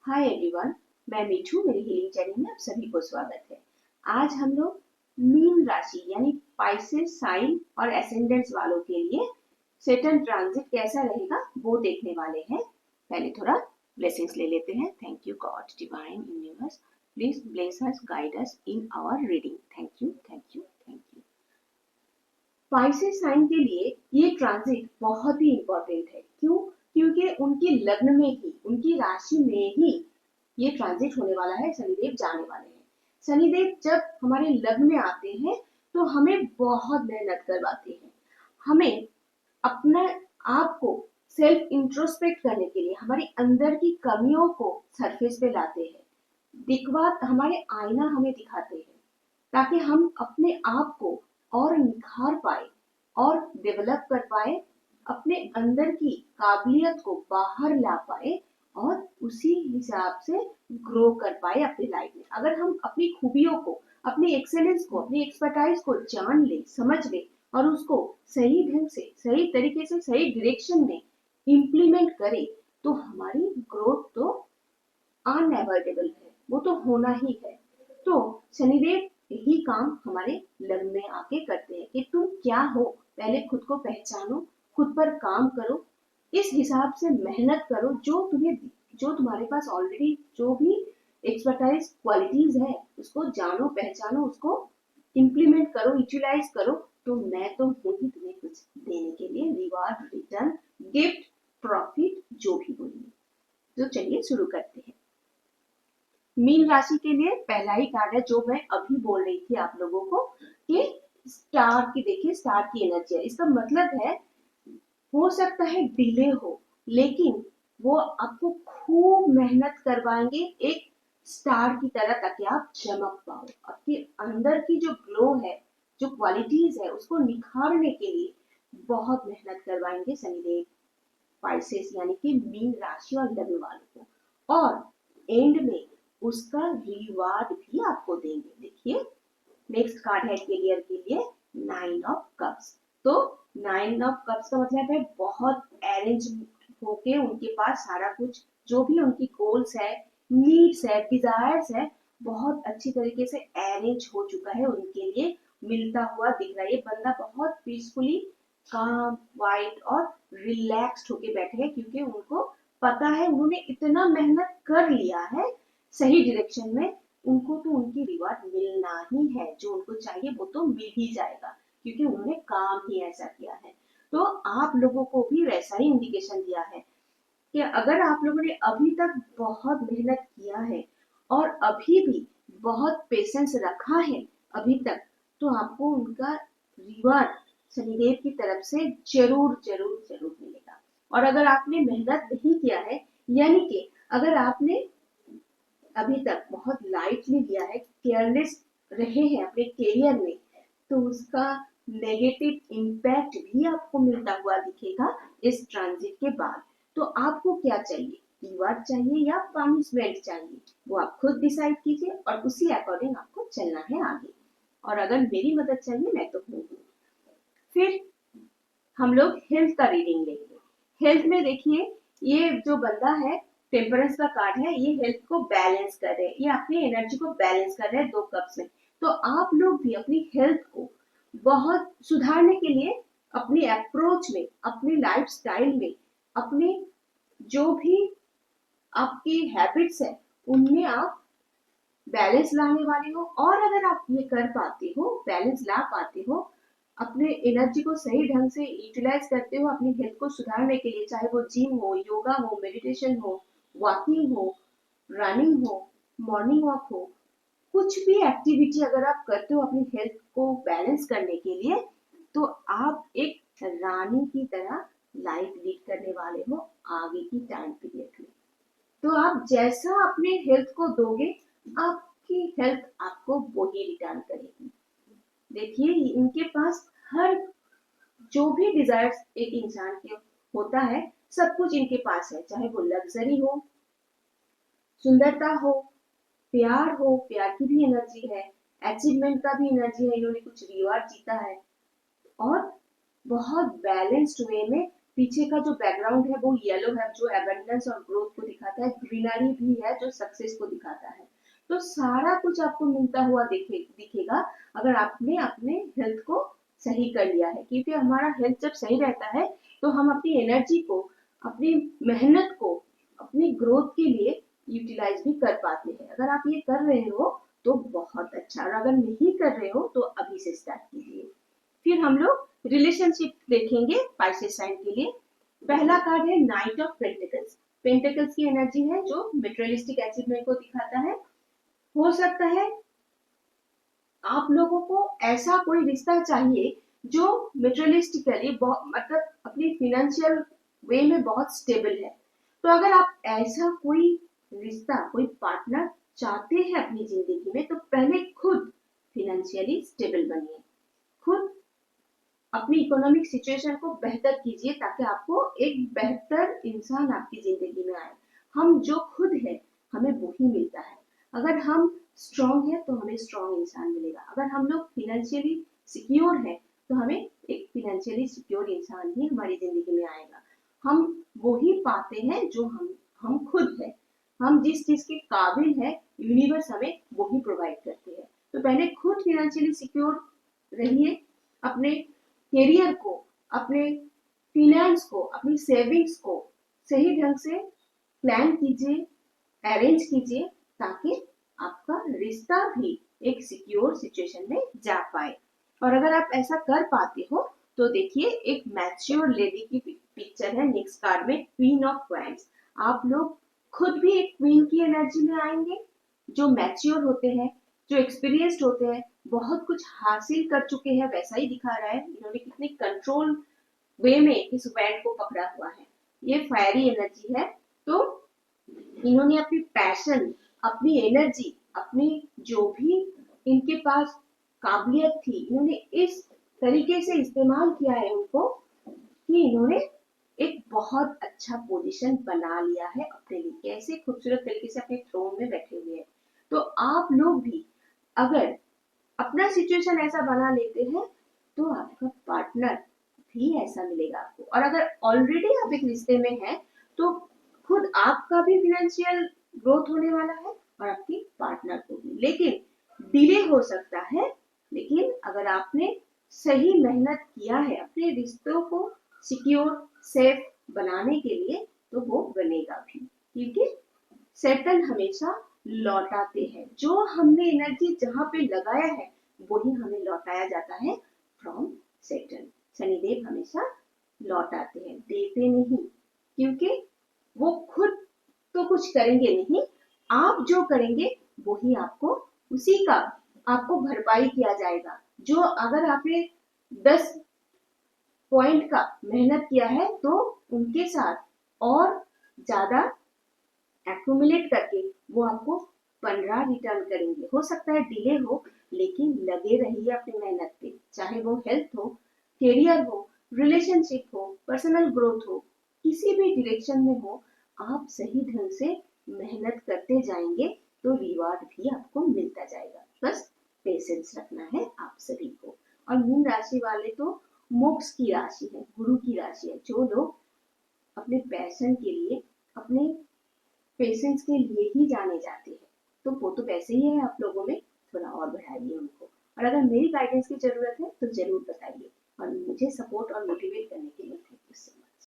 Hi everyone, मैं मीठू। मेरी healing channel में आप सभी को स्वागत है। आज हम लोग मीन राशि यानी पाइसेस साइन और एसेंडेंट्स वालों के लिए सैटर्न ट्रांजिट कैसा रहेगा वो देखने वाले हैं। पहले थोड़ा ब्लेसिंग्स ले लेते हैं। Thank you God, divine universe, please bless us, guide us in our reading. Thank you, thank you, thank you. Pisces sign के लिए ये ट्रांजिट बहुत ही इंपॉर्टेंट है। क्यों? क्योंकि उनके लग्न में ही, उनकी राशि में ही ये ट्रांजिट होने वाला है। शनिदेव जाने वाले हैं। शनिदेव जब हमारे लग्न में आते हैं तो हमें बहुत मेहनत करवाते हैं। हमें अपने आप को सेल्फ इंट्रोस्पेक्ट करने के लिए हमारे अंदर की कमियों को सरफेस पे लाते हैं। दिखवा हमारे आईना हमें दिखाते हैं ताकि हम अपने आप को और निखार पाए और डेवलप कर पाए, अपने अंदर की काबिलियत को बाहर ला पाए और उसी हिसाब से ग्रो कर पाए अपनी लाइफ में। अगर हम अपनी खूबियों को, अपनी एक्सेलेंस को, अपनी एक्सपर्टाइज को जान ले, समझ ले और उसको सही ढंग से, सही तरीके से, सही डायरेक्शन में इम्प्लीमेंट करें तो हमारी ग्रोथ तो अनएवॉइडेबल है, वो तो होना ही है। तो शनिदेव यही काम हमारे लग्न में आके करते हैं कि तुम क्या हो, पहले खुद को पहचानो, खुद पर काम करो, इस हिसाब से मेहनत करो। जो तुम्हारे पास ऑलरेडी जो भी एक्सपर्टाइज क्वालिटीज है उसको जानो, पहचानो, उसको इम्प्लीमेंट करो, यूटिलाइज करो। तो मैं तो हूँ ही तुम्हें कुछ देने के लिए, रिवार्ड, रिटर्न, गिफ्ट, प्रॉफिट, जो भी बोलिए। तो चलिए शुरू करते हैं। मीन राशि के लिए पहला ही कार्ड है जो मैं अभी बोल रही थी आप लोगों को कि स्टार की, देखिए स्टार की एनर्जी है। इसका मतलब है हो सकता है डिले हो, लेकिन वो आपको खूब मेहनत करवाएंगे एक स्टार की तरह ताकि आप चमक पाओ। आपके अंदर की जो ग्लो है, जो क्वालिटीज है, उसको निखारने के लिए बहुत मेहनत करवाएंगे शनिदेव पाइसेस यानी कि मीन राशि और लग्न वालों को, और एंड में उसका रिवार्ड भी आपको देंगे। देखिए नेक्स्ट कार्ड है कैरियर के लिए, 9 ऑफ कप्स। तो 9 ऑफ कप्स का मतलब है बहुत अरेंज होके उनके पास सारा कुछ, जो भी उनकी गोल्स है, नीड्स है, डिजायर्स है, बहुत अच्छी तरीके से अरेंज हो चुका है उनके लिए, मिलता हुआ दिख रहा है। ये बंदा बहुत पीसफुली, काम, वाइट और रिलैक्स्ड होके बैठे हैं क्योंकि उनको पता है उन्होंने इतना मेहनत कर लिया है सही डायरेक्शन में, उनको तो उनकी रिवार्ड मिलना ही है। जो उनको चाहिए वो तो मिल ही जाएगा क्योंकि उन्होंने काम ही ऐसा किया है। तो आप लोगों को भी वैसा ही इंडिकेशन दिया है कि अगर आप लोगों ने अभी तक बहुत मेहनत किया है और अभी भी बहुत पेशेंस रखा है अभी तक, तो आपको उनका रिवार्ड शनिदेव की तरफ से जरूर जरूर जरूर मिलेगा। और अगर आपने मेहनत नहीं किया है, यानी कि अगर आपने अभी तक बहुत लाइटली लिया है, केयरलेस रहे हैं अपने करियर में, तो उसका नेगेटिव इम्पैक्ट भी आपको मिलता हुआ दिखेगा इस ट्रांजिट के बाद। तो आपको क्या चाहिए, रिवार्ड चाहिए या पनिशमेंट चाहिए, वो आप खुद डिसाइड कीजिए और उसी अकॉर्डिंग आपको चलना है आगे। और अगर मेरी मदद चाहिए मैं तो हूँ। फिर हम लोग हेल्थ का रीडिंग लेंगे। हेल्थ में देखिए ये जो बंदा है, टेम्परेंस का कार्ड है, ये हेल्थ को बैलेंस कर रहे हैं, ये अपनी एनर्जी को बैलेंस कर रहे हैं 2 कप्स में। तो आप लोग भी अपनी हेल्थ को बहुत सुधारने के लिए अपनी अप्रोच में, अपनी लाइफ स्टाइल में, अपने जो भी आपकी हैबिट्स है उनमें आप बैलेंस लाने वाले हो। और अगर आप ये कर पाते हो, बैलेंस ला पाते हो, अपने एनर्जी को सही ढंग से यूटिलाइज करते हो अपनी हेल्थ को सुधारने के लिए, चाहे वो जिम हो, योगा हो, मेडिटेशन हो, वॉकिंग हो, रनिंग हो, मॉर्निंग वॉक हो, कुछ भी एक्टिविटी अगर आप करते हो अपनी हेल्थ को बैलेंस करने के लिए, तो आप एक रानी की तरह लाइफ लीड करने वाले हो आगे की टाइम पीरियड में। तो आप जैसा अपने हेल्थ को दोगे, आपकी हेल्थ आपको वही रिटर्न करेगी। देखिए इनके पास हर जो भी डिजायर्स एक इंसान के होता है, सब कुछ इनके पास है, चाहे वो लग्जरी हो, सुंदरता हो, प्यार हो, प्यार की भी एनर्जी है, अचीवमेंट का भी एनर्जी है, इन्होंने कुछ रिवॉर्ड जीता है, और बहुत बैलेंस्ड वे में पीछे का जो बैकग्राउंड है वो येलो है जो एबंडेंस और ग्रोथ को दिखाता है, ग्रीनरी भी है जो सक्सेस को दिखाता है। तो सारा कुछ आपको मिलता हुआ दिखेगा अगर आपने अपने हेल्थ को सही कर लिया है, क्योंकि हमारा हेल्थ जब सही रहता है तो हम अपनी एनर्जी को, अपनी मेहनत को, अपनी ग्रोथ के लिए यूटिलाइज भी कर पाते हैं। अगर आप ये कर रहे हो तो बहुत अच्छा, और अगर नहीं कर रहे हो तो अभी से स्टार्ट कीजिए। फिर हम लोग रिलेशनशिप देखेंगे पाइसेस साइन के लिए। पहला कार्ड है नाइट ऑफ पेंटिकल्स। पेंटिकल्स की एनर्जी है जो मटेरियलिस्टिक अचीवमेंट को दिखाता है। हो सकता है आप लोगों को ऐसा कोई रिश्ता चाहिए जो मटेरियलिस्टिकली मतलब अपनी फिनेंशियल वे में बहुत स्टेबल है। तो अगर आप ऐसा कोई रिश्ता, कोई पार्टनर चाहते हैं अपनी जिंदगी में, तो पहले खुद फिनेंशियली स्टेबल बनिए, खुद अपनी इकोनॉमिक सिचुएशन को बेहतर कीजिए ताकि आपको एक बेहतर इंसान आपकी जिंदगी में आए। हम जो खुद है हमें वही मिलता है। अगर हम स्ट्रांग है तो हमें स्ट्रांग इंसान मिलेगा। अगर हम लोग फिनेंशियली सिक्योर है तो हमें एक फिनेंशियली सिक्योर इंसान ही हमारी जिंदगी में आएगा। हम वही पाते हैं जो हम खुद है। हम जिस चीज के काबिल है यूनिवर्स हमें वही प्रोवाइड करती है। तो पहले खुद फिनेंशियली सिक्योर रहिए, अपने करियर को, अपने फिनेंस को, अपनी सेविंग्स को सही ढंग से प्लान कीजिए, अरेंज कीजिए, ताकि आपका रिश्ता भी एक सिक्योर सिचुएशन में जा पाए। और अगर आप ऐसा कर पाते हो तो देखिए एक मैच्योर लेडी की पिक्चर है नेक्स्ट कार्ड में, क्वीन ऑफ क्वाइंस। आप लोग खुद भी एक क्वीन की एनर्जी में आएंगे, जो मैच्योर होते हैं, जो एक्सपीरियंस्ड होते हैं, बहुत कुछ हासिल कर चुके हैं, वैसा ही दिखा रहा है। इन्होंने कितनी कंट्रोल वे में इस बैंड को पकड़ा हुआ है। ये फायरी एनर्जी है। तो इन्होंने अपनी पैशन, अपनी एनर्जी, अपनी जो भी इनके पास काबिलियत थी, इन्होंने इस तरीके से इस्तेमाल किया है उनको कि इन्होंने एक बहुत अच्छा पोजीशन बना लिया है अपने लिए। कैसे खूबसूरत तरीके से अपने थ्रोन में बैठे हुए हैं। तो आप लोग भी अगर अपना सिचुएशन ऐसा बना लेते हैं तो आपका पार्टनर भी ऐसा मिलेगा आपको। और अगर ऑलरेडी आप एक रिश्ते में हैं तो खुद आपका भी फिनेंशियल ग्रोथ होने वाला है और आपकी पार्टनर को भी। लेकिन डिले हो सकता है, लेकिन अगर आपने सही मेहनत किया है अपने रिश्तों को सिक्योर सेफ बनाने के लिए तो वो बनेगा भी, क्योंकि सैटर्न हमेशा लौटाते हैं। जो हमने एनर्जी जहां पे लगाया है वही हमें लौटाया जाता है फ्रॉम सैटर्न। शनिदेव हमेशा लौटाते हैं, देते नहीं, क्योंकि वो खुद तो कुछ करेंगे नहीं, आप जो करेंगे वही आपको, उसी का आपको भरपाई किया जाएगा। जो अगर आपने 10 पॉइंट का मेहनत किया है तो उनके साथ और ज्यादा एक्यूमुलेट करके वो आपको 15 रिटर्न करेंगे। हो सकता है डिले हो, लेकिन लगे रहिए अपनी मेहनत पे, चाहे वो हेल्थ हो, करियर हो, रिलेशनशिप हो, पर्सनल ग्रोथ हो, किसी भी डायरेक्शन में हो, आप सही ढंग से मेहनत करते जाएंगे तो रिवार्ड भी आपको मिलता जाएगा। बस पेशेंस रखना है आप सभी को। और मीन राशि वाले तो मोक्ष की राशि है, गुरु की राशि है। जो लोग अपने पैशन के लिए, अपने पेशेंस के लिए ही जाने जाते हैं, तो वो तो वैसे ही है आप लोगों में, थोड़ा और बढ़ाइए उनको। और अगर मेरी गाइडेंस की जरूरत है तो जरूर बताइए, और मुझे सपोर्ट और मोटिवेट करने के लिए